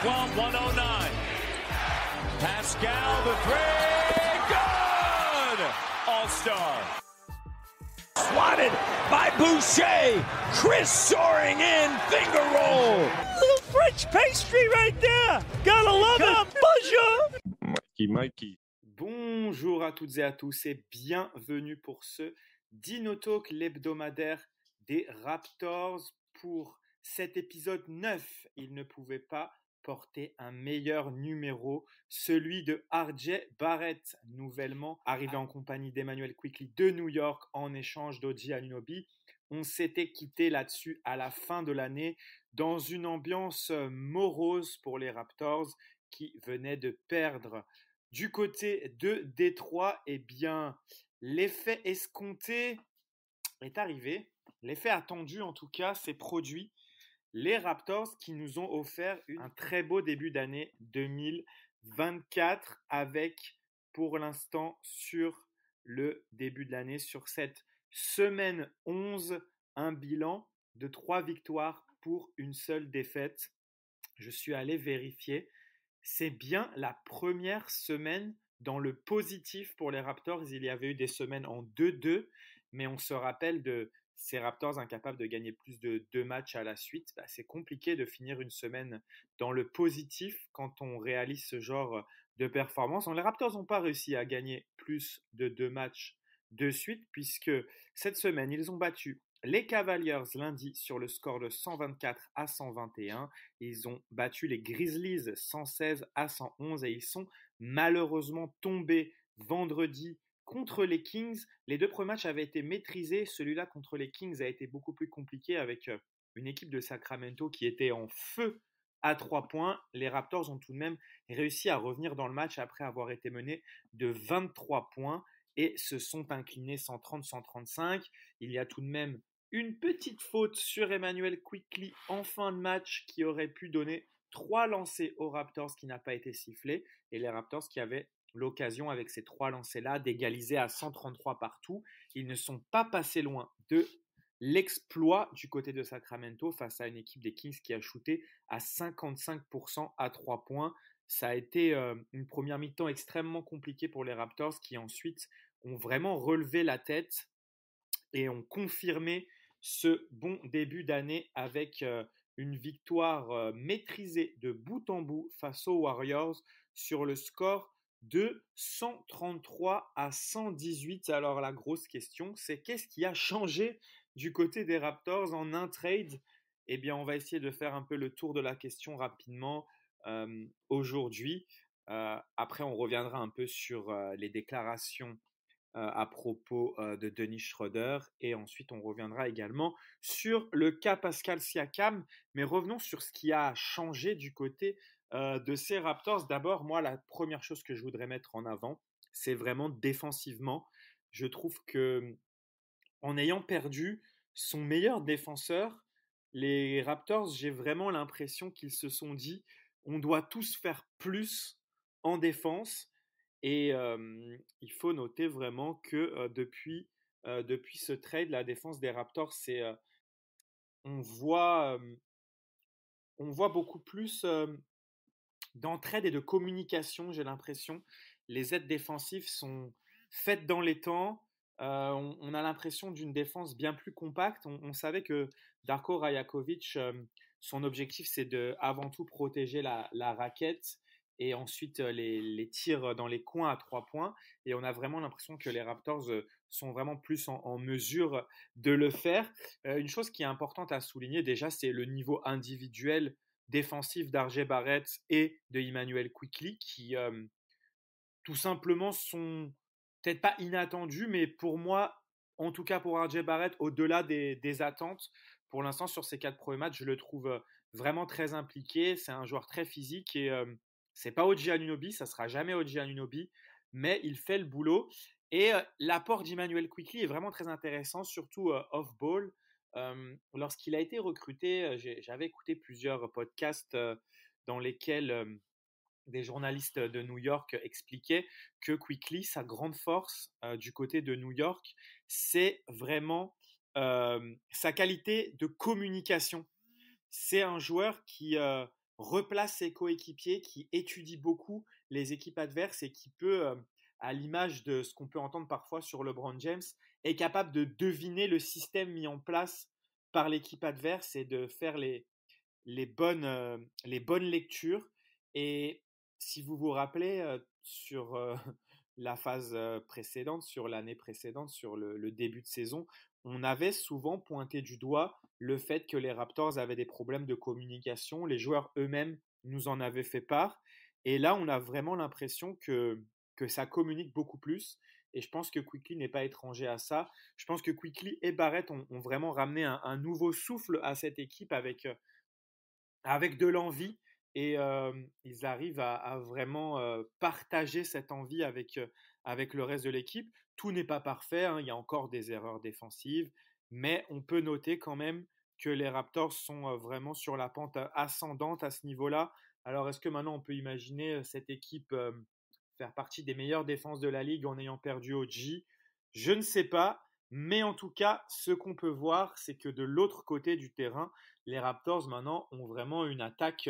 112, 109. Pascal, the three, good! All-star. Swatted by Boucher. Chris soaring in, finger roll. Little French pastry right there. Gotta love it. Bonjour. Mikey. Bonjour à toutes et à tous et bienvenue pour ce Dino Talk, l'hebdomadaire des Raptors. Pour cet épisode 9, il ne pouvait pas porter un meilleur numéro, celui de RJ Barrett, nouvellement arrivé en compagnie d'Emmanuel Quickley de New York en échange d'OG Anunoby. On s'était quitté là-dessus à la fin de l'année dans une ambiance morose pour les Raptors qui venaient de perdre. Du côté de Détroit, eh bien, l'effet escompté est arrivé. L'effet attendu, en tout cas, s'est produit. Les Raptors qui nous ont offert un très beau début d'année 2024 avec, pour l'instant, sur le début de l'année, sur cette semaine 11, un bilan de 3 victoires pour une seule défaite. Je suis allé vérifier. C'est bien la première semaine dans le positif pour les Raptors. Il y avait eu des semaines en 2-2, mais on se rappelle de ces Raptors incapables de gagner plus de 2 matchs à la suite. C'est compliqué de finir une semaine dans le positif quand on réalise ce genre de performance. Les Raptors n'ont pas réussi à gagner plus de 2 matchs de suite, puisque cette semaine, ils ont battu les Cavaliers lundi sur le score de 124-121. Ils ont battu les Grizzlies 116-111 et ils sont malheureusement tombés vendredi contre les Kings. Les 2 premiers matchs avaient été maîtrisés. Celui-là contre les Kings a été beaucoup plus compliqué avec une équipe de Sacramento qui était en feu à 3 points. Les Raptors ont tout de même réussi à revenir dans le match après avoir été menés de 23 points et se sont inclinés 130-135. Il y a tout de même une petite faute sur Emmanuel Quickley en fin de match qui aurait pu donner 3 lancers aux Raptors qui n'a pas été sifflé. Et les Raptors qui avaient l'occasion avec ces 3 lancers-là d'égaliser à 133 partout. Ils ne sont pas passés loin de l'exploit du côté de Sacramento face à une équipe des Kings qui a shooté à 55% à 3 points. Ça a été une première mi-temps extrêmement compliquée pour les Raptors qui ensuite ont vraiment relevé la tête et ont confirmé ce bon début d'année avec une victoire maîtrisée de bout en bout face aux Warriors sur le score de 133-118. Alors la grosse question, c'est qu'est-ce qui a changé du côté des Raptors en un trade? Eh bien, on va essayer de faire un peu le tour de la question rapidement aujourd'hui. Après, on reviendra un peu sur les déclarations à propos de Dennis Schroeder et ensuite on reviendra également sur le cas Pascal Siakam, mais revenons sur ce qui a changé du côté de ces Raptors. D'abord, moi, la première chose que je voudrais mettre en avant, c'est vraiment défensivement. Je trouve que en ayant perdu son meilleur défenseur, les Raptors, j'ai vraiment l'impression qu'ils se sont dit on doit tous faire plus en défense. Et il faut noter vraiment que depuis ce trade, la défense des Raptors, on voit beaucoup plus d'entraide et de communication, j'ai l'impression. Les aides défensives sont faites dans les temps. On a l'impression d'une défense bien plus compacte. On savait que Darko Rajakovic, son objectif, c'est de avant tout protéger la raquette et ensuite les tirs dans les coins à 3 points. Et on a vraiment l'impression que les Raptors sont vraiment plus en mesure de le faire. Une chose qui est importante à souligner déjà, c'est le niveau individuel défensif d'RJ Barrett et de Emmanuel Quickley qui tout simplement sont peut-être pas inattendus, mais pour moi, en tout cas pour RJ Barrett, au-delà des attentes. Pour l'instant, sur ces 4 premiers matchs, je le trouve vraiment très impliqué. C'est un joueur très physique et c'est pas OG Anunoby, ça sera jamais OG Anunoby, mais il fait le boulot. Et l'apport d'Emmanuel Quickley est vraiment très intéressant, surtout off-ball. Lorsqu'il a été recruté, j'avais écouté plusieurs podcasts dans lesquels des journalistes de New York expliquaient que Quickley, sa grande force du côté de New York, c'est vraiment sa qualité de communication. C'est un joueur qui replace ses coéquipiers, qui étudie beaucoup les équipes adverses et qui peut, à l'image de ce qu'on peut entendre parfois sur LeBron James, est capable de deviner le système mis en place par l'équipe adverse et de faire les bonnes lectures. Et si vous vous rappelez, sur la phase précédente, sur l'année précédente, sur le début de saison, on avait souvent pointé du doigt le fait que les Raptors avaient des problèmes de communication. Les joueurs eux-mêmes nous en avaient fait part. Et là, on a vraiment l'impression que ça communique beaucoup plus. Et je pense que Quickley n'est pas étranger à ça. Je pense que Quickley et Barrett ont vraiment ramené un nouveau souffle à cette équipe avec de l'envie. Et ils arrivent à vraiment partager cette envie avec le reste de l'équipe. Tout n'est pas parfait, hein, il y a encore des erreurs défensives, mais on peut noter quand même que les Raptors sont vraiment sur la pente ascendante à ce niveau-là. Alors, est-ce que maintenant on peut imaginer cette équipe faire partie des meilleures défenses de la ligue en ayant perdu OG? Je ne sais pas, mais en tout cas, ce qu'on peut voir, c'est que de l'autre côté du terrain, les Raptors maintenant ont vraiment une attaque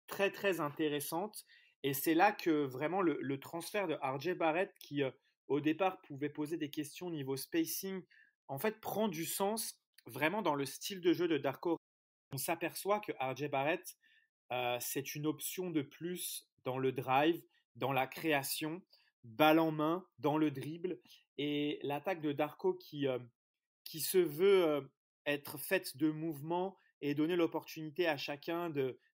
très très intéressante. Et c'est là que vraiment le transfert de RJ Barrett, qui au départ pouvait poser des questions au niveau spacing, en fait prend du sens vraiment dans le style de jeu de Darko. On s'aperçoit que RJ Barrett, c'est une option de plus dans le drive, dans la création, balle en main, dans le dribble. Et l'attaque de Darko qui se veut être faite de mouvements et donner l'opportunité à chacun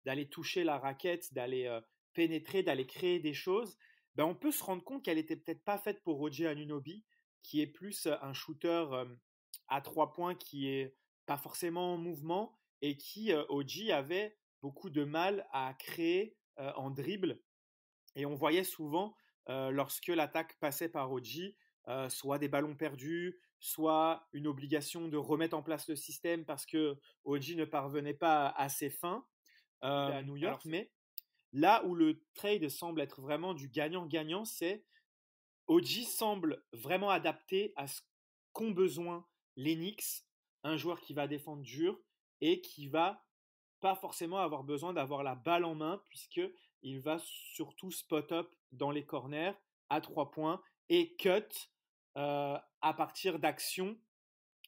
d'aller toucher la raquette, d'aller pénétrer, d'aller créer des choses, ben on peut se rendre compte qu'elle n'était peut-être pas faite pour OG Anunoby, qui est plus un shooter à 3 points, qui est pas forcément en mouvement et qui, OG, avait beaucoup de mal à créer en dribble. Et on voyait souvent, lorsque l'attaque passait par OG, soit des ballons perdus, soit une obligation de remettre en place le système parce que OG ne parvenait pas à ses fins à New York. Mais là où le trade semble être vraiment du gagnant-gagnant, c'est OG semble vraiment adapté à ce qu'ont besoin les Knicks, un joueur qui va défendre dur et qui va pas forcément avoir besoin d'avoir la balle en main, puisqu'il va surtout spot-up dans les corners à 3 points et cut à partir d'actions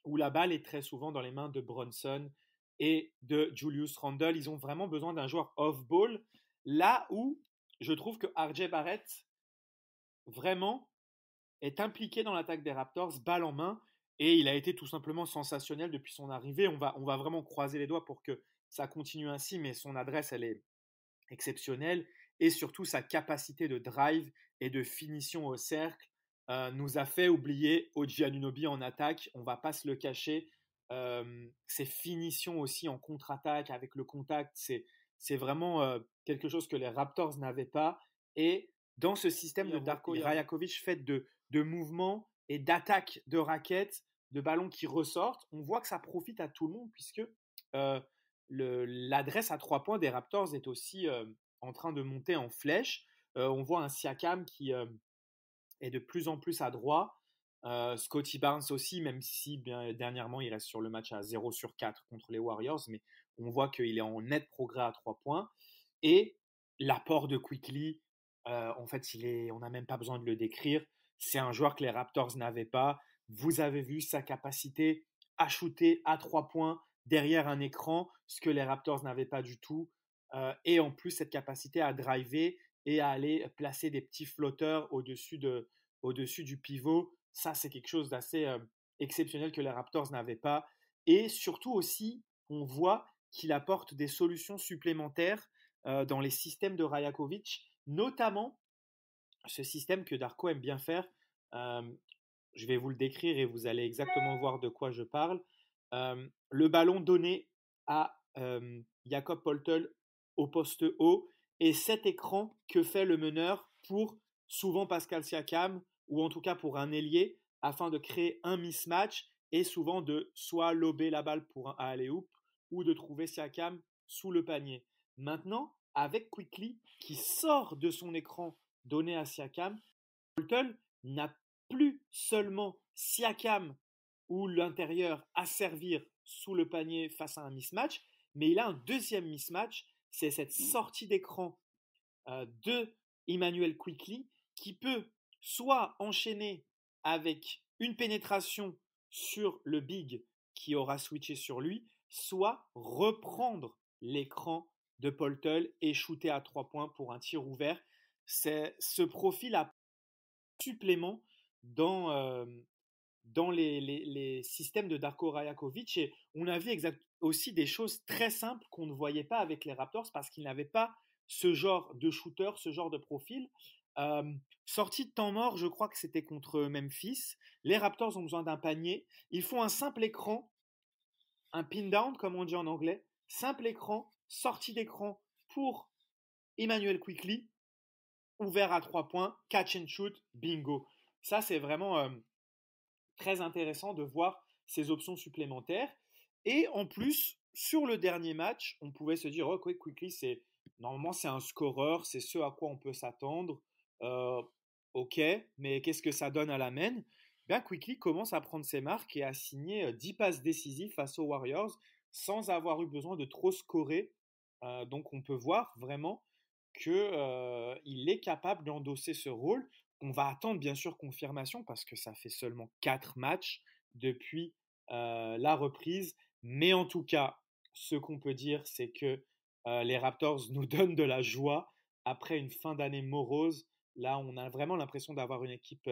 où la balle est très souvent dans les mains de Brunson et de Julius Randle. Ils ont vraiment besoin d'un joueur off-ball, là où je trouve que RJ Barrett vraiment est impliqué dans l'attaque des Raptors, balle en main, et il a été tout simplement sensationnel depuis son arrivée. On va vraiment croiser les doigts pour que ça continue ainsi, mais son adresse, elle est exceptionnelle, et surtout sa capacité de drive et de finition au cercle nous a fait oublier OG Anunoby en attaque. On va pas se le cacher. Ses finitions aussi en contre-attaque avec le contact, c'est vraiment quelque chose que les Raptors n'avaient pas. Et dans ce système de Darko Rajakovic fait de mouvements et d'attaques de raquettes, de ballons qui ressortent, on voit que ça profite à tout le monde, puisque l'adresse à 3 points des Raptors est aussi en train de monter en flèche. On voit un Siakam qui est de plus en plus adroit. Scottie Barnes aussi, même si bien, dernièrement il reste sur le match à 0/4 contre les Warriors, mais on voit qu'il est en net progrès à 3 points. Et l'apport de Quickley, en fait, on n'a même pas besoin de le décrire. C'est un joueur que les Raptors n'avaient pas. Vous avez vu sa capacité à shooter à 3 points derrière un écran, ce que les Raptors n'avaient pas du tout. Et en plus, cette capacité à driver et à aller placer des petits flotteurs au-dessus du pivot. Ça, c'est quelque chose d'assez exceptionnel que les Raptors n'avaient pas. Et surtout aussi, on voit qu'il apporte des solutions supplémentaires dans les systèmes de Rajakovic, notamment ce système que Darko aime bien faire. Je vais vous le décrire et vous allez exactement voir de quoi je parle. Le ballon donné à Jakob Poeltl au poste haut et cet écran que fait le meneur pour souvent Pascal Siakam, ou en tout cas pour un ailier, afin de créer un mismatch et souvent de soit lober la balle pour un alley-oop ou de trouver Siakam sous le panier. Maintenant, avec Quickley qui sort de son écran donné à Siakam, Poeltl n'a plus seulement Siakam ou l'intérieur à servir sous le panier face à un mismatch, mais il a un deuxième mismatch, c'est cette sortie d'écran de Immanuel Quickley qui peut soit enchaîner avec une pénétration sur le big qui aura switché sur lui, soit reprendre l'écran de Poltel et shooter à 3 points pour un tir ouvert. Ce profil a supplément dans les systèmes de Darko Rajakovic, et on a vu aussi des choses très simples qu'on ne voyait pas avec les Raptors parce qu'ils n'avaient pas ce genre de shooter, ce genre de profil. Sortie de temps mort, je crois que c'était contre Memphis. Les Raptors ont besoin d'un panier. Ils font un simple écran, un pin down comme on dit en anglais, simple écran, sortie d'écran pour Immanuel Quickley, ouvert à 3 points, catch and shoot, bingo. Ça, c'est vraiment très intéressant de voir ces options supplémentaires. Et en plus, sur le dernier match, on pouvait se dire, oh, Quickley, normalement, c'est un scoreur, c'est ce à quoi on peut s'attendre. Ok, mais qu'est-ce que ça donne à la main? Bien, Quickley commence à prendre ses marques et à signer 10 passes décisives face aux Warriors sans avoir eu besoin de trop scorer. Donc, on peut voir vraiment qu'il est capable d'endosser ce rôle. On va attendre bien sûr confirmation parce que ça fait seulement 4 matchs depuis la reprise. Mais en tout cas, ce qu'on peut dire, c'est que les Raptors nous donnent de la joie après une fin d'année morose. Là, on a vraiment l'impression d'avoir une équipe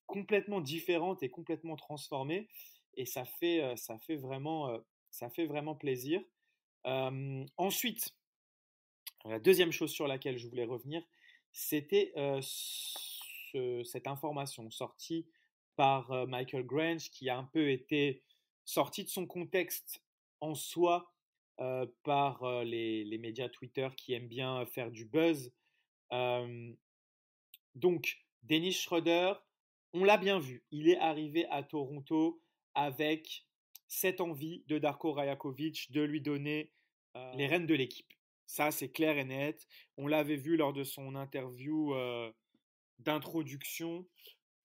complètement différente et complètement transformée. Et ça fait vraiment plaisir. Ensuite, la deuxième chose sur laquelle je voulais revenir, c'était cette information sortie par Michael Grange qui a un peu été sortie de son contexte en soi par les médias Twitter qui aiment bien faire du buzz. Donc, Dennis Schroeder, on l'a bien vu, il est arrivé à Toronto avec cette envie de Darko Rajakovic de lui donner les rênes de l'équipe. Ça, c'est clair et net. On l'avait vu lors de son interview d'introduction.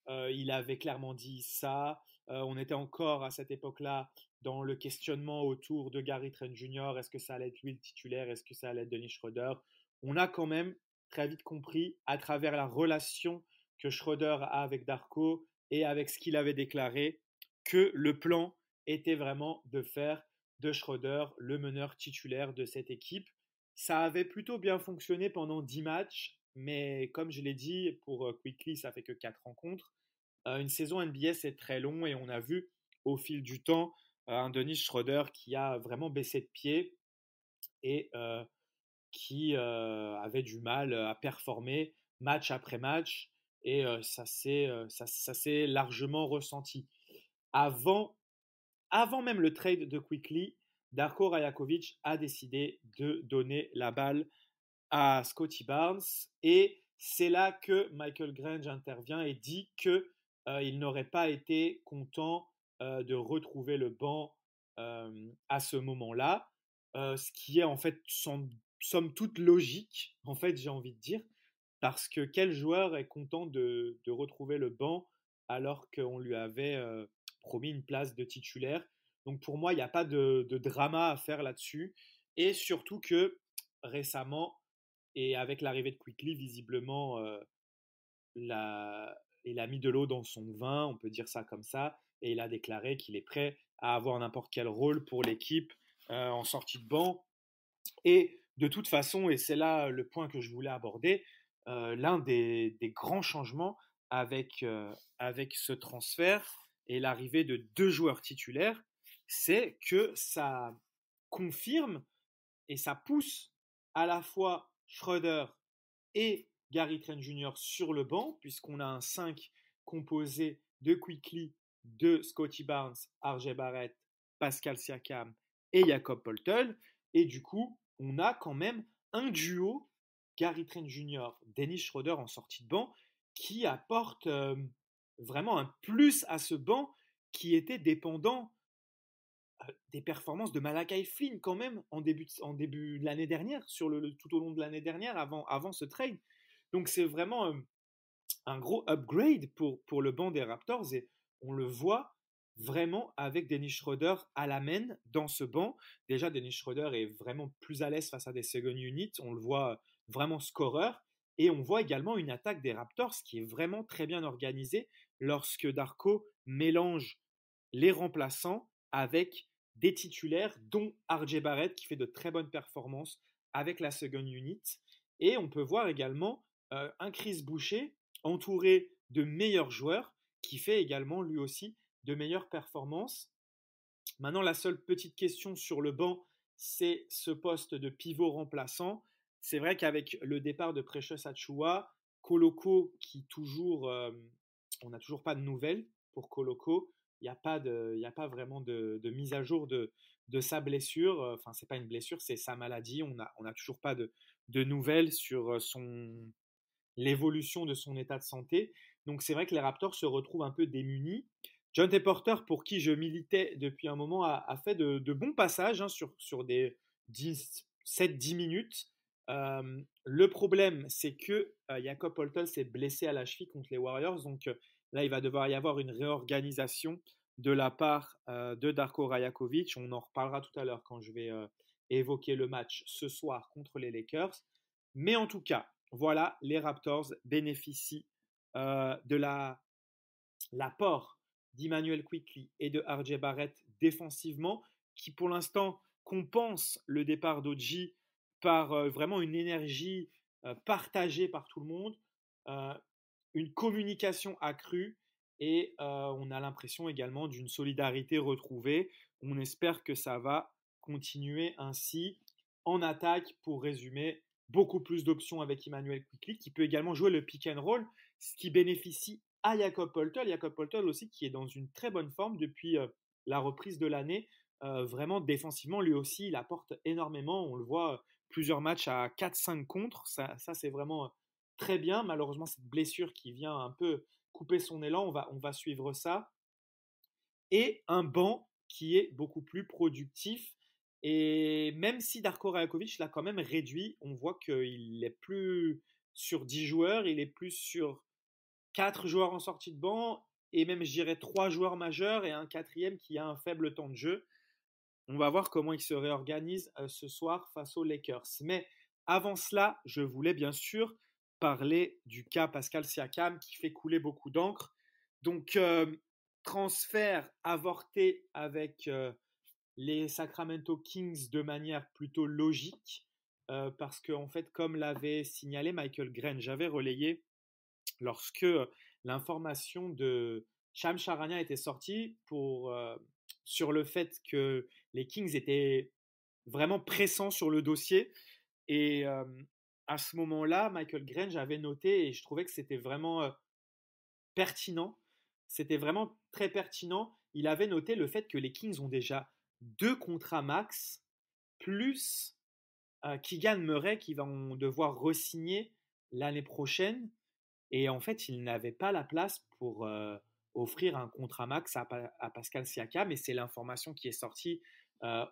Il avait clairement dit ça. On était encore à cette époque-là dans le questionnement autour de Gary Trent Jr. Est-ce que ça allait être lui le titulaire? Est-ce que ça allait être Dennis Schroeder? On a quand même très vite compris à travers la relation que Schroeder a avec Darko et avec ce qu'il avait déclaré que le plan était vraiment de faire de Schroeder le meneur titulaire de cette équipe. Ça avait plutôt bien fonctionné pendant 10 matchs, mais comme je l'ai dit, pour Quickley, ça fait que 4 rencontres. Une saison NBA, c'est très long et on a vu au fil du temps un Dennis Schroeder qui a vraiment baissé de pied et qui avait du mal à performer match après match et ça s'est largement ressenti. Avant même le trade de Quickley, Darko Rajakovic a décidé de donner la balle à Scottie Barnes et c'est là que Michael Grange intervient et dit que il n'aurait pas été content de retrouver le banc à ce moment-là, ce qui est en fait somme toute logique, en fait j'ai envie de dire, parce que quel joueur est content de retrouver le banc alors qu'on lui avait promis une place de titulaire. Donc pour moi, il n'y a pas de drama à faire là-dessus. Et surtout que récemment, et avec l'arrivée de Quickley, visiblement, il a mis de l'eau dans son vin, on peut dire ça comme ça, et il a déclaré qu'il est prêt à avoir n'importe quel rôle pour l'équipe en sortie de banc. Et de toute façon, et c'est là le point que je voulais aborder, l'un des grands changements avec ce transfert et l'arrivée de 2 joueurs titulaires, c'est que ça confirme et ça pousse à la fois Schroeder et Gary Trent Jr. sur le banc, puisqu'on a un 5 composé de Quickley, de Scottie Barnes, RJ Barrett, Pascal Siakam et Jakob Poeltl. Et du coup, on a quand même un duo, Gary Trent Jr., Dennis Schroeder en sortie de banc, qui apporte vraiment un plus à ce banc qui était dépendant des performances de Malachi Flynn quand même en début de l'année dernière, tout au long de l'année dernière, avant ce trade. Donc c'est vraiment un gros upgrade pour le banc des Raptors et on le voit vraiment avec Dennis Schroeder à la main dans ce banc. Déjà, Dennis Schroeder est vraiment plus à l'aise face à des second units. On le voit vraiment scoreur. Et on voit également une attaque des Raptors qui est vraiment très bien organisée lorsque Darko mélange les remplaçants avec des titulaires, dont RJ Barrett qui fait de très bonnes performances avec la second unit. Et on peut voir également un Chris Boucher entouré de meilleurs joueurs qui fait également lui aussi de meilleures performances. Maintenant, la seule petite question sur le banc, c'est ce poste de pivot remplaçant. C'est vrai qu'avec le départ de Precious Achiuwa, Koloko qui toujours, on n'a toujours pas de nouvelles pour Koloko. Il n'y a pas vraiment de mise à jour de sa blessure. Enfin, c'est pas une blessure, c'est sa maladie. On a toujours pas de nouvelles sur l'évolution de son état de santé. Donc c'est vrai que les Raptors se retrouvent un peu démunis. John T. Porter, pour qui je militais depuis un moment, a fait de bons passages sur des 7-10 minutes. Le problème, c'est que Jakob Poeltl s'est blessé à la cheville contre les Warriors. Donc là, il va devoir y avoir une réorganisation de la part de Darko Rajakovic. On en reparlera tout à l'heure quand je vais évoquer le match ce soir contre les Lakers. Mais en tout cas, voilà, les Raptors bénéficient de l'apport d'Emmanuel Quickley et de RJ Barrett défensivement, qui pour l'instant compense le départ d'Oji par vraiment une énergie partagée par tout le monde, une communication accrue et on a l'impression également d'une solidarité retrouvée. On espère que ça va continuer ainsi en attaque. Pour résumer, beaucoup plus d'options avec Emmanuel Quickley qui peut également jouer le pick and roll, ce qui bénéficie à Jakob Poeltl. Jakob Poeltl aussi qui est dans une très bonne forme depuis la reprise de l'année. Vraiment défensivement, lui aussi, il apporte énormément. On le voit plusieurs matchs à 4-5 contre. Ça c'est vraiment très bien. Malheureusement, cette blessure qui vient un peu couper son élan, on va suivre ça. Et un banc qui est beaucoup plus productif. Et même si Darko Rajakovic l'a quand même réduit, on voit qu'il est plus sur 10 joueurs, il est plus sur 4 joueurs en sortie de banc, et même je dirais 3 joueurs majeurs et un quatrième qui a un faible temps de jeu. On va voir comment il se réorganise ce soir face aux Lakers. Mais avant cela, je voulais bien sûr parler du cas Pascal Siakam qui fait couler beaucoup d'encre. Donc, transfert avorté avec les Sacramento Kings de manière plutôt logique, parce que en fait, comme l'avait signalé Michael Green, j'avais relayé lorsque l'information de Shams Charania était sortie sur le fait que les Kings étaient vraiment pressants sur le dossier. Et à ce moment-là, Michael Grange avait noté, et je trouvais que c'était vraiment pertinent, c'était vraiment très pertinent. Il avait noté le fait que les Kings ont déjà 2 contrats max, plus Keegan Murray qui vont devoir re-signer l'année prochaine. Et en fait, il n'avait pas la place pour offrir un contrat max à Pascal Siakam. Et c'est l'information qui est sortie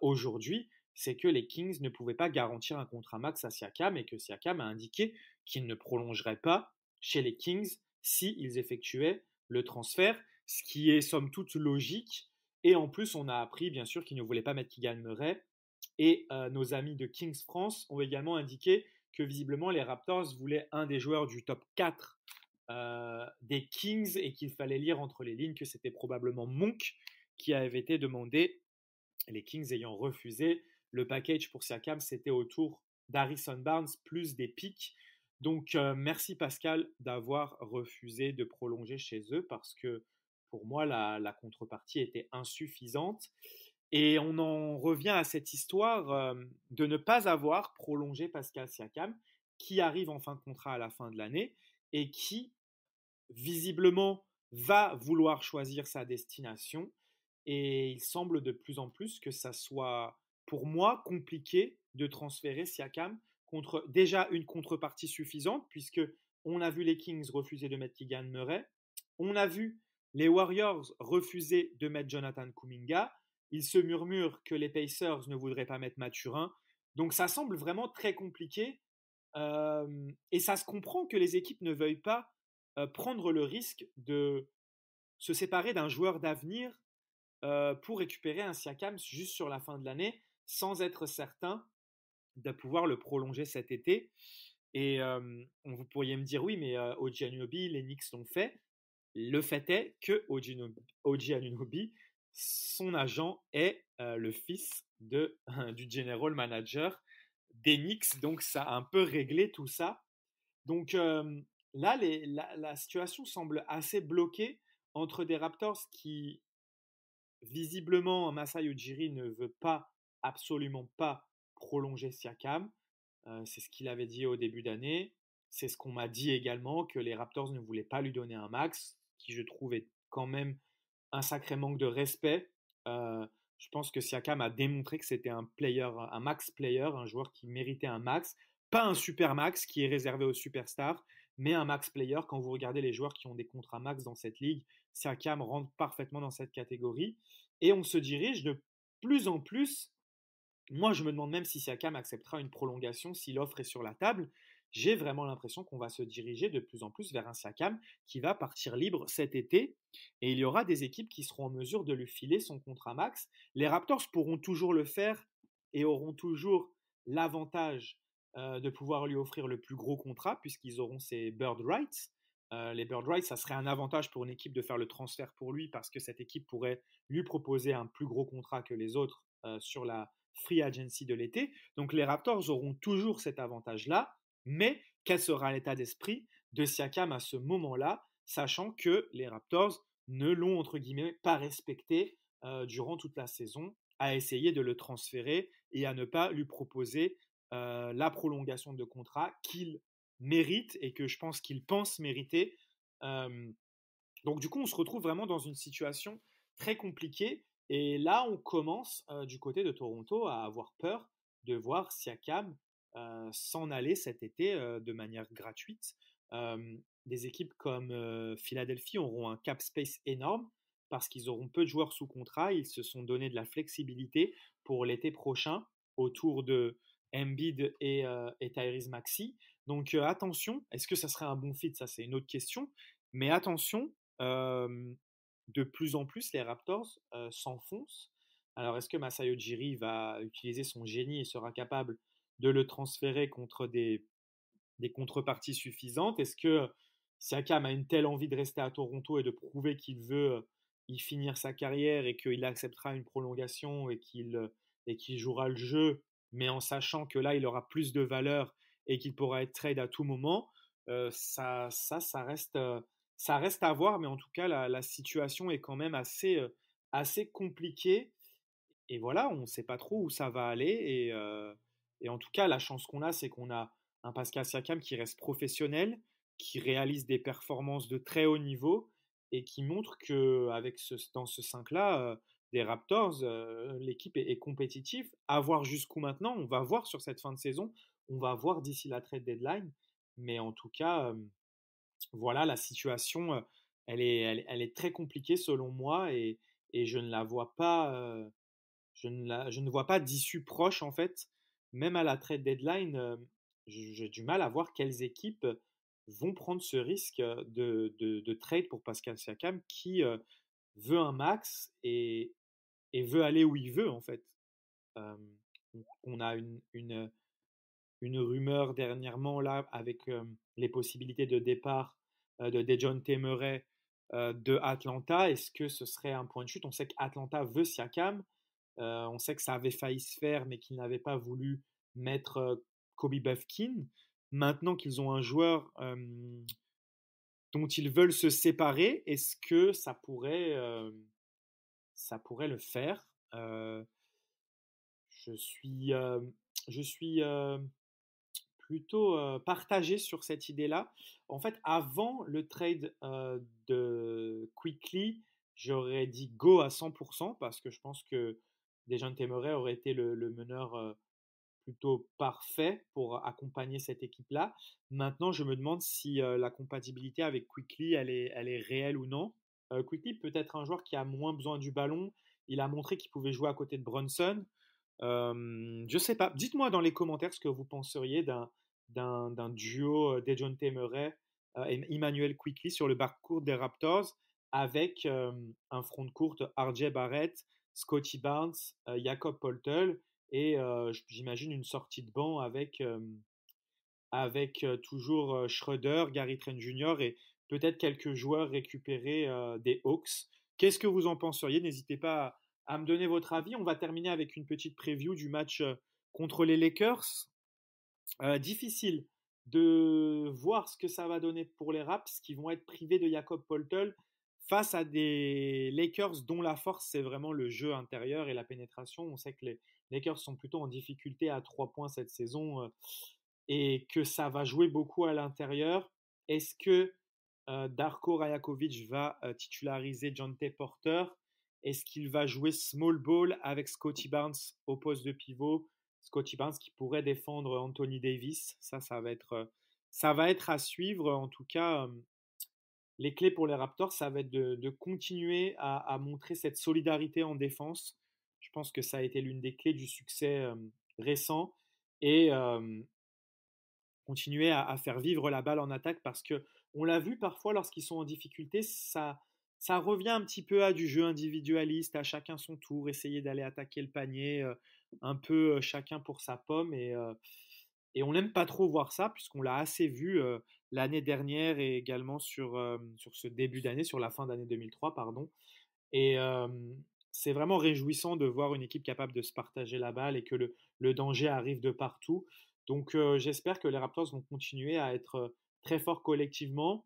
aujourd'hui, c'est que les Kings ne pouvaient pas garantir un contrat max à Siakam et que Siakam a indiqué qu'il ne prolongerait pas chez les Kings s'ils effectuaient le transfert, ce qui est somme toute logique. Et en plus, on a appris bien sûr qu'il ne voulait pas mettre Keegan Murray. Et nos amis de Kings France ont également indiqué que visiblement les Raptors voulaient un des joueurs du top 4 des Kings et qu'il fallait lire entre les lignes que c'était probablement Monk qui avait été demandé, les Kings ayant refusé. Le package pour Siakam, c'était autour d'Harrison Barnes plus des pics. Donc merci Pascal d'avoir refusé de prolonger chez eux parce que pour moi la contrepartie était insuffisante. Et on en revient à cette histoire de ne pas avoir prolongé Pascal Siakam, qui arrive en fin de contrat à la fin de l'année et qui, visiblement, va vouloir choisir sa destination. Et il semble de plus en plus que ça soit, pour moi, compliqué de transférer Siakam contre déjà une contrepartie suffisante, puisque on a vu les Kings refuser de mettre Keegan Murray, on a vu les Warriors refuser de mettre Jonathan Kuminga. Il se murmure que les Pacers ne voudraient pas mettre Mathurin. Donc ça semble vraiment très compliqué. Et ça se comprend que les équipes ne veuillent pas prendre le risque de se séparer d'un joueur d'avenir pour récupérer un Siakam juste sur la fin de l'année sans être certain de pouvoir le prolonger cet été. Et vous pourriez me dire oui, mais OG Anunoby, les Knicks l'ont fait. Le fait est que OG Anunoby, son agent est le fils du general manager des Knicks, donc ça a un peu réglé tout ça. Donc là, la situation semble assez bloquée entre des Raptors qui, visiblement, Masai Ujiri ne veut pas, absolument pas prolonger Siakam. C'est ce qu'il avait dit au début d'année. C'est ce qu'on m'a dit également, que les Raptors ne voulaient pas lui donner un max, qui je trouve est quand même un sacré manque de respect. Euh, je pense que Siakam a démontré que c'était un player, un max player, un joueur qui méritait un max. Pas un super max qui est réservé aux superstars, mais un max player. Quand vous regardez les joueurs qui ont des contrats max dans cette ligue, Siakam rentre parfaitement dans cette catégorie. Et on se dirige de plus en plus. Moi, je me demande même si Siakam acceptera une prolongation si l'offre est sur la table. J'ai vraiment l'impression qu'on va se diriger de plus en plus vers un Siakam qui va partir libre cet été. Et il y aura des équipes qui seront en mesure de lui filer son contrat max. Les Raptors pourront toujours le faire et auront toujours l'avantage de pouvoir lui offrir le plus gros contrat puisqu'ils auront ses bird rights. Les bird rights, ça serait un avantage pour une équipe de faire le transfert pour lui parce que cette équipe pourrait lui proposer un plus gros contrat que les autres sur la free agency de l'été. Donc les Raptors auront toujours cet avantage-là, mais quel sera l'état d'esprit de Siakam à ce moment-là, sachant que les Raptors ne l'ont entre guillemets pas respecté durant toute la saison, à essayer de le transférer et à ne pas lui proposer la prolongation de contrat qu'il mérite et que je pense qu'il pense mériter. Donc du coup, on se retrouve vraiment dans une situation très compliquée. Et là, on commence du côté de Toronto à avoir peur de voir Siakam s'en aller cet été de manière gratuite. Des équipes comme Philadelphie auront un cap space énorme parce qu'ils auront peu de joueurs sous contrat. Ils se sont donné de la flexibilité pour l'été prochain autour de Embiid et Tyrese Maxey. Donc attention, est-ce que ça serait un bon fit? Ça, c'est une autre question. Mais attention, de plus en plus, les Raptors s'enfoncent. Alors, est-ce que Masai Ujiri va utiliser son génie et sera capable de le transférer contre des contreparties suffisantes? Est-ce que Siakam a une telle envie de rester à Toronto et de prouver qu'il veut y finir sa carrière et qu'il acceptera une prolongation et qu'il jouera le jeu, mais en sachant que là, il aura plus de valeur et qu'il pourra être trade à tout moment? Ça reste ça reste à voir, mais en tout cas, la situation est quand même assez compliquée. Et voilà, on ne sait pas trop où ça va aller. Et en tout cas, la chance qu'on a, c'est qu'on a un Pascal Siakam qui reste professionnel, qui réalise des performances de très haut niveau et qui montre que dans ce 5-là, des Raptors, l'équipe est compétitive. À voir jusqu'où maintenant, on va voir sur cette fin de saison, on va voir d'ici la trade deadline. Mais en tout cas, voilà, la situation, elle est très compliquée selon moi et je ne la vois pas, je ne vois pas d'issue proche en fait. Même à la trade deadline, j'ai du mal à voir quelles équipes vont prendre ce risque de trade pour Pascal Siakam qui veut un max et veut aller où il veut en fait. Euh, on a une rumeur dernièrement là avec les possibilités de départ de Dejounte Murray de Atlanta. Est-ce que ce serait un point de chute? On sait qu'Atlanta veut Siakam. On sait que ça avait failli se faire, mais qu'ils n'avaient pas voulu mettre Kobe Bufkin. Maintenant qu'ils ont un joueur dont ils veulent se séparer, est-ce que ça pourrait le faire? Je suis, je suis plutôt partagé sur cette idée-là. En fait, avant le trade de Quickly, j'aurais dit go à 100% parce que je pense que Dejounte Murray aurait été le meneur plutôt parfait pour accompagner cette équipe-là. Maintenant, je me demande si la compatibilité avec Quickly, elle est réelle ou non. Quickly peut être un joueur qui a moins besoin du ballon. Il a montré qu'il pouvait jouer à côté de Brunson. Je sais pas. Dites-moi dans les commentaires ce que vous penseriez d'un duo Dejounte Murray et Emmanuel Quickly sur le backcourt des Raptors. avec un front de courte RJ Barrett, Scottie Barnes, Jakob Poeltl et j'imagine une sortie de banc avec toujours Schroeder, Gary Trent Jr. et peut-être quelques joueurs récupérés des Hawks. Qu'est-ce que vous en penseriez? N'hésitez pas à me donner votre avis. On va terminer avec une petite preview du match contre les Lakers. Difficile de voir ce que ça va donner pour les Raps qui vont être privés de Jakob Poeltl face à des Lakers dont la force c'est vraiment le jeu intérieur et la pénétration. On sait que les Lakers sont plutôt en difficulté à 3 points cette saison et que ça va jouer beaucoup à l'intérieur. Est-ce que Darko Rajakovic va titulariser Jontay Porter? Est-ce qu'il va jouer small ball avec Scottie Barnes au poste de pivot? Scottie Barnes qui pourrait défendre Anthony Davis. Ça va être à suivre. En tout cas, les clés pour les Raptors, ça va être de continuer à montrer cette solidarité en défense. Je pense que ça a été l'une des clés du succès récent. Et continuer à faire vivre la balle en attaque parce qu'on l'a vu parfois lorsqu'ils sont en difficulté, ça revient un petit peu à du jeu individualiste, à chacun son tour, essayer d'aller attaquer le panier, un peu chacun pour sa pomme et on n'aime pas trop voir ça puisqu'on l'a assez vu l'année dernière et également sur ce début d'année, sur la fin d'année 2003, pardon. Et c'est vraiment réjouissant de voir une équipe capable de se partager la balle et que le danger arrive de partout. Donc j'espère que les Raptors vont continuer à être très forts collectivement.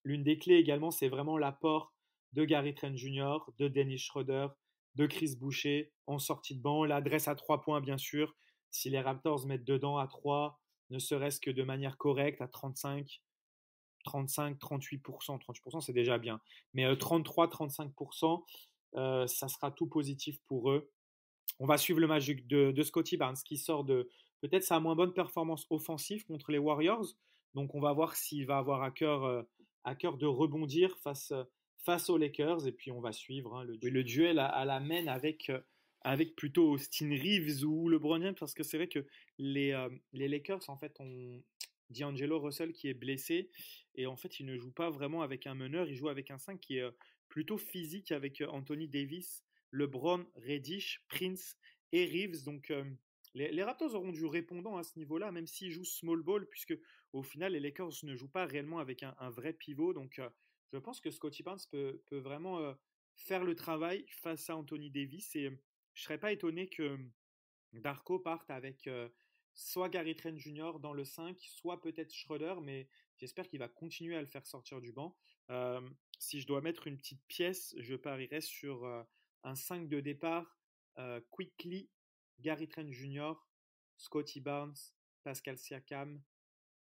L'une des clés également, c'est vraiment l'apport de Gary Trent Jr., de Dennis Schroeder, de Chris Boucher en sortie de banc. L'adresse à 3 points, bien sûr. Si les Raptors mettent dedans à 3, ne serait-ce que de manière correcte, à 38%, 38% c'est déjà bien. Mais 33-35%, ça sera tout positif pour eux. On va suivre le match de Scottie Barnes qui sort de peut-être sa moins bonne performance offensive contre les Warriors. Donc on va voir s'il va avoir à cœur de rebondir face aux Lakers. Et puis on va suivre le duel à la main avec plutôt Austin Reeves ou LeBron James, parce que c'est vrai que les Lakers en fait ont D'Angelo Russell qui est blessé et en fait il ne joue pas vraiment avec un meneur, il joue avec un 5 qui est plutôt physique avec Anthony Davis, LeBron, Reddish, Prince et Reeves. Donc les Raptors auront du répondant à ce niveau-là, même s'ils jouent small ball, puisque au final les Lakers ne jouent pas réellement avec un vrai pivot. Donc je pense que Scottie Barnes peut vraiment faire le travail face à Anthony Davis et je ne serais pas étonné que Darko parte avec soit Gary Trent Jr. dans le 5, soit peut-être Schroeder, mais j'espère qu'il va continuer à le faire sortir du banc. Si je dois mettre une petite pièce, je parierais sur un 5 de départ, Quickley, Gary Trent Jr., Scottie Barnes, Pascal Siakam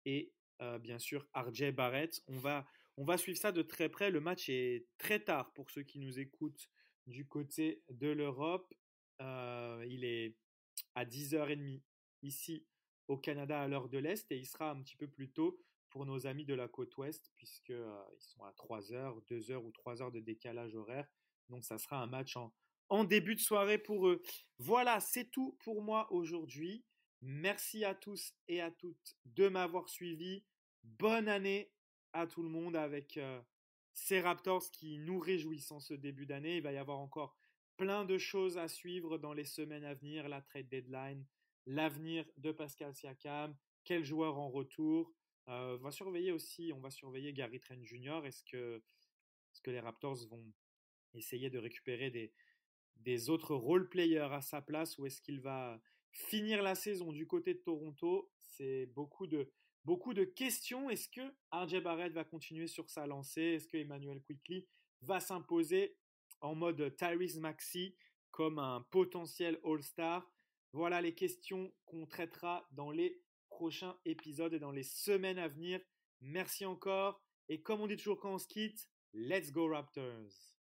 et bien sûr RJ Barrett. On va suivre ça de très près. Le match est très tard pour ceux qui nous écoutent du côté de l'Europe. Il est à 10h30 ici au Canada à l'heure de l'Est et il sera un petit peu plus tôt pour nos amis de la côte Ouest puisqu'ils sont à 3h, 2h ou 3h de décalage horaire. Donc ça sera un match en début de soirée pour eux. Voilà, c'est tout pour moi aujourd'hui. Merci à tous et à toutes de m'avoir suivi. Bonne année à tout le monde avec ces Raptors qui nous réjouissent en ce début d'année. Il va y avoir encore plein de choses à suivre dans les semaines à venir, la trade deadline, l'avenir de Pascal Siakam, quel joueur en retour. On va surveiller Gary Trent Jr. Est-ce que les Raptors vont essayer de récupérer des autres role players à sa place ou est-ce qu'il va finir la saison du côté de Toronto? C'est beaucoup de questions. Est-ce que RJ Barrett va continuer sur sa lancée? Est-ce que Emmanuel Quickley va s'imposer en mode Tyrese Maxey comme un potentiel All-Star? Voilà les questions qu'on traitera dans les prochains épisodes et dans les semaines à venir. Merci encore. Et comme on dit toujours quand on se quitte, let's go Raptors!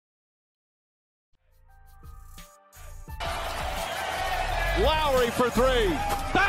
Lowry for three.